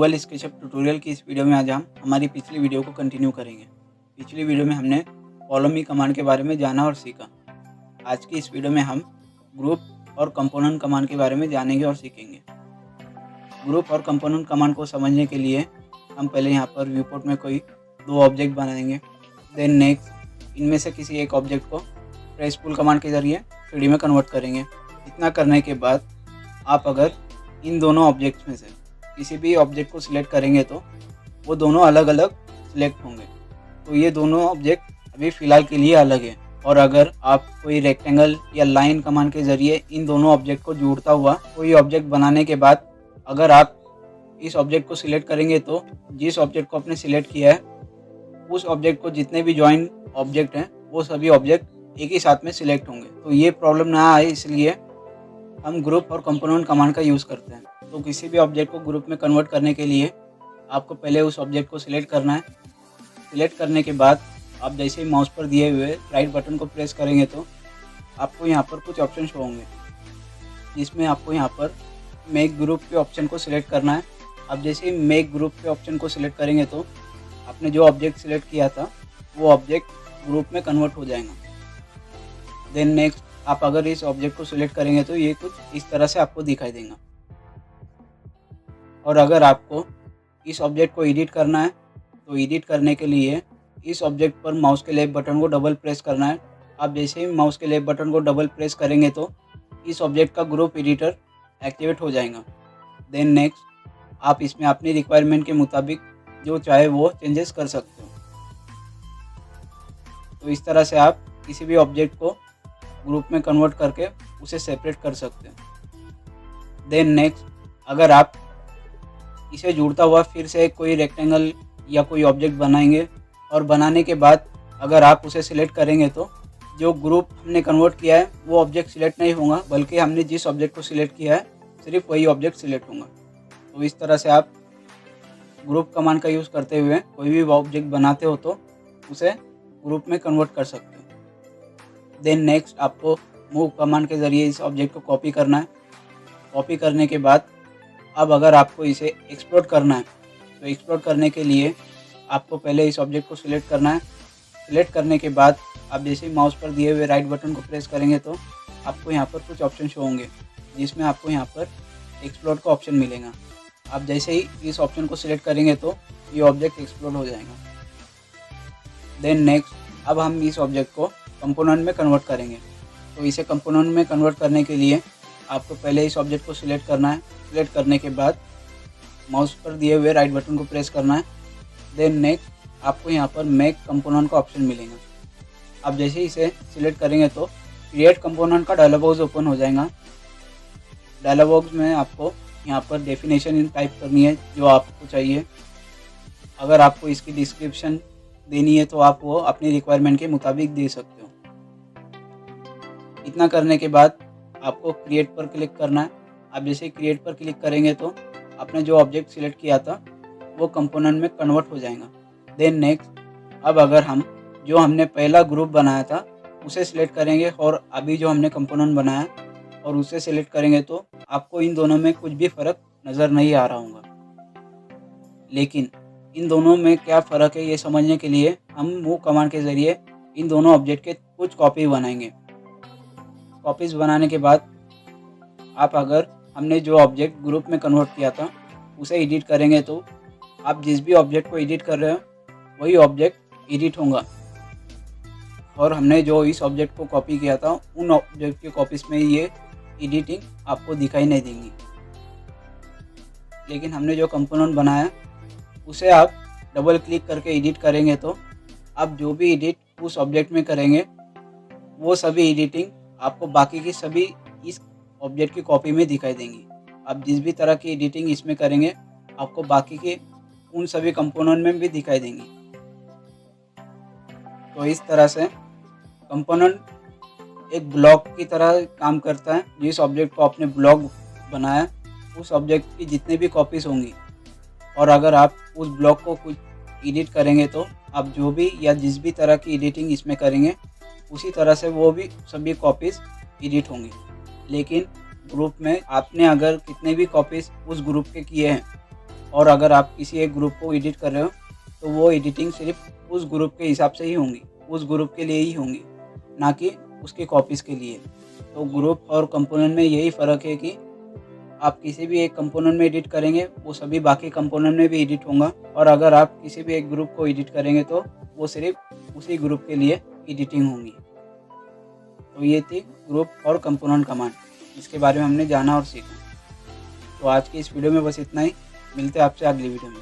Google SketchUp tutorial की इस video में आज हम हमारी पिछली वीडियो को कंटिन्यू करेंगे। पिछली वीडियो में हमने फॉलो मी कमांड के बारे में जाना और सीखा। आज की इस वीडियो में हम ग्रुप और कंपोनेंट कमांड के बारे में जानेंगे और सीखेंगे। ग्रुप और कंपोनेंट कमांड को समझने के लिए हम पहले यहाँ पर व्यूपोर्ट में कोई दो ऑब्जेक्ट बनाएंगे। देन नेक्स्ट इनमें से किसी एक ऑब्जेक्ट को प्रेस पुल कमांड के ज़रिए 3D में कन्वर्ट करेंगे। इतना करने के बाद आप अगर इन दोनों ऑब्जेक्ट्स में से किसी भी ऑब्जेक्ट को सिलेक्ट करेंगे तो वो दोनों अलग अलग सिलेक्ट होंगे। तो ये दोनों ऑब्जेक्ट अभी फ़िलहाल के लिए अलग है। और अगर आप कोई रेक्टेंगल या लाइन कमांड के ज़रिए इन दोनों ऑब्जेक्ट को जोड़ता हुआ कोई ऑब्जेक्ट बनाने के बाद अगर आप इस ऑब्जेक्ट को सिलेक्ट करेंगे तो जिस ऑब्जेक्ट को आपने सिलेक्ट किया है उस ऑब्जेक्ट को जितने भी जॉइन ऑब्जेक्ट हैं वो सभी ऑब्जेक्ट एक ही साथ में सिलेक्ट होंगे। तो ये प्रॉब्लम ना आए इसलिए हम ग्रुप और कंपोनेंट कमांड का यूज़ करते हैं। तो किसी भी ऑब्जेक्ट को ग्रुप में कन्वर्ट करने के लिए आपको पहले उस ऑब्जेक्ट को सिलेक्ट करना है। सिलेक्ट करने के बाद आप जैसे ही माउस पर दिए हुए राइट बटन को प्रेस करेंगे तो आपको यहाँ पर कुछ ऑप्शन शो होंगे, जिसमें आपको यहाँ पर मेक ग्रुप के ऑप्शन को सिलेक्ट करना है। आप जैसे ही मेक ग्रुप के ऑप्शन को सिलेक्ट करेंगे तो आपने जो ऑब्जेक्ट सिलेक्ट किया था वो ऑब्जेक्ट ग्रुप में कन्वर्ट हो जाएगा। देन नेक्स्ट आप अगर इस ऑब्जेक्ट को सिलेक्ट करेंगे तो ये कुछ इस तरह से आपको दिखाई देगा। और अगर आपको इस ऑब्जेक्ट को एडिट करना है तो एडिट करने के लिए इस ऑब्जेक्ट पर माउस के लेफ्ट बटन को डबल प्रेस करना है। आप जैसे ही माउस के लेफ्ट बटन को डबल प्रेस करेंगे तो इस ऑब्जेक्ट का ग्रुप एडिटर एक्टिवेट हो जाएगा। देन नेक्स्ट आप इसमें अपनी रिक्वायरमेंट के मुताबिक जो चाहे वो चेंजेस कर सकते हो। तो इस तरह से आप किसी भी ऑब्जेक्ट को ग्रुप में कन्वर्ट करके उसे सेपरेट कर सकते हो। देन नेक्स्ट अगर आप इसे जुड़ता हुआ फिर से कोई रेक्टेंगल या कोई ऑब्जेक्ट बनाएंगे और बनाने के बाद अगर आप उसे सिलेक्ट करेंगे तो जो ग्रुप हमने कन्वर्ट किया है वो ऑब्जेक्ट सिलेक्ट नहीं होगा, बल्कि हमने जिस ऑब्जेक्ट को सिलेक्ट किया है सिर्फ वही ऑब्जेक्ट सिलेक्ट होगा। तो इस तरह से आप ग्रुप कमांड का यूज़ करते हुए कोई भी ऑब्जेक्ट बनाते हो तो उसे ग्रुप में कन्वर्ट कर सकते हो। देन नेक्स्ट आपको मूव कमांड के ज़रिए इस ऑब्जेक्ट को कॉपी करना है। कॉपी करने के बाद अब अगर आपको इसे एक्सप्लोर करना है तो एक्सप्लोर करने के लिए आपको पहले इस ऑब्जेक्ट को सिलेक्ट करना है। सिलेक्ट करने के बाद आप जैसे ही माउस पर दिए हुए राइट बटन को प्रेस करेंगे तो आपको यहाँ पर कुछ ऑप्शन शो होंगे, जिसमें आपको यहाँ पर एक्सप्लोर का ऑप्शन मिलेगा। आप जैसे ही इस ऑप्शन को सिलेक्ट करेंगे तो ये ऑब्जेक्ट एक्सप्लोर हो जाएगा। देन नेक्स्ट अब हम इस ऑब्जेक्ट को कंपोनेंट में कन्वर्ट करेंगे। तो इसे कंपोनेंट में कन्वर्ट करने के लिए आपको पहले इस ऑब्जेक्ट को सिलेक्ट करना है। सिलेक्ट करने के बाद माउस पर दिए हुए राइट बटन को प्रेस करना है। देन नेक्स्ट आपको यहाँ पर मेक कंपोनेंट का ऑप्शन मिलेगा। आप जैसे ही इसे सिलेक्ट करेंगे तो क्रिएट कंपोनेंट का डायलॉग बॉक्स ओपन हो जाएगा। डायलॉग बॉक्स में आपको यहाँ पर डेफिनेशन टाइप करनी है जो आपको चाहिए। अगर आपको इसकी डिस्क्रिप्शन देनी है तो आप वो अपनी रिक्वायरमेंट के मुताबिक दे सकते हो। इतना करने के बाद आपको क्रिएट पर क्लिक करना है। आप जैसे क्रिएट पर क्लिक करेंगे तो आपने जो ऑब्जेक्ट सिलेक्ट किया था वो कंपोनेंट में कन्वर्ट हो जाएगा। देन नेक्स्ट अब अगर हम जो हमने पहला ग्रुप बनाया था उसे सिलेक्ट करेंगे और अभी जो हमने कंपोनेंट बनाया और उसे सिलेक्ट करेंगे तो आपको इन दोनों में कुछ भी फ़र्क नज़र नहीं आ रहा होगा। लेकिन इन दोनों में क्या फ़र्क है ये समझने के लिए हम मूव कमांड के ज़रिए इन दोनों ऑब्जेक्ट के कुछ कॉपी बनाएंगे। कॉपीज़ बनाने के बाद आप अगर हमने जो ऑब्जेक्ट ग्रुप में कन्वर्ट किया था उसे एडिट करेंगे तो आप जिस भी ऑब्जेक्ट को एडिट कर रहे हो वही ऑब्जेक्ट एडिट होगा। और हमने जो इस ऑब्जेक्ट को कॉपी किया था उन ऑब्जेक्ट के कॉपीज़ में ये एडिटिंग आपको दिखाई नहीं देंगी। लेकिन हमने जो कंपोनेंट बनाया उसे आप डबल क्लिक करके एडिट करेंगे तो आप जो भी एडिट उस ऑब्जेक्ट में करेंगे वो सभी एडिटिंग आपको बाकी की सभी इस ऑब्जेक्ट की कॉपी में दिखाई देंगी। आप जिस भी तरह की एडिटिंग इसमें करेंगे आपको बाकी के उन सभी कंपोनेंट में भी दिखाई देंगी। तो इस तरह से कंपोनेंट एक ब्लॉक की तरह काम करता है। जिस ऑब्जेक्ट को आपने ब्लॉक बनाया उस ऑब्जेक्ट की जितने भी कॉपीज़ होंगी और अगर आप उस ब्लॉक को कुछ एडिट करेंगे तो आप जो भी या जिस भी तरह की एडिटिंग इसमें करेंगे उसी तरह से वो भी सभी कॉपीज़ एडिट होंगी। लेकिन ग्रुप में आपने अगर कितने भी कॉपीज़ उस ग्रुप के किए हैं और अगर आप किसी एक ग्रुप को एडिट कर रहे हो तो वो एडिटिंग सिर्फ उस ग्रुप के हिसाब से ही होंगी, उस ग्रुप के लिए ही होंगी, ना कि उसकी कॉपीज़ के लिए। तो ग्रुप और कंपोनेंट में यही फ़र्क है कि आप किसी भी एक कंपोनेंट में एडिट करेंगे वो सभी बाकी कंपोनेंट में भी एडिट होगा, और अगर आप किसी भी एक ग्रुप को एडिट करेंगे तो वो सिर्फ उसी ग्रुप के लिए एडिटिंग होंगी। तो ये थी ग्रुप और कंपोनेंट कमांड, इसके बारे में हमने जाना और सीखा। तो आज की इस वीडियो में बस इतना ही, मिलते हैं आपसे अगली वीडियो में।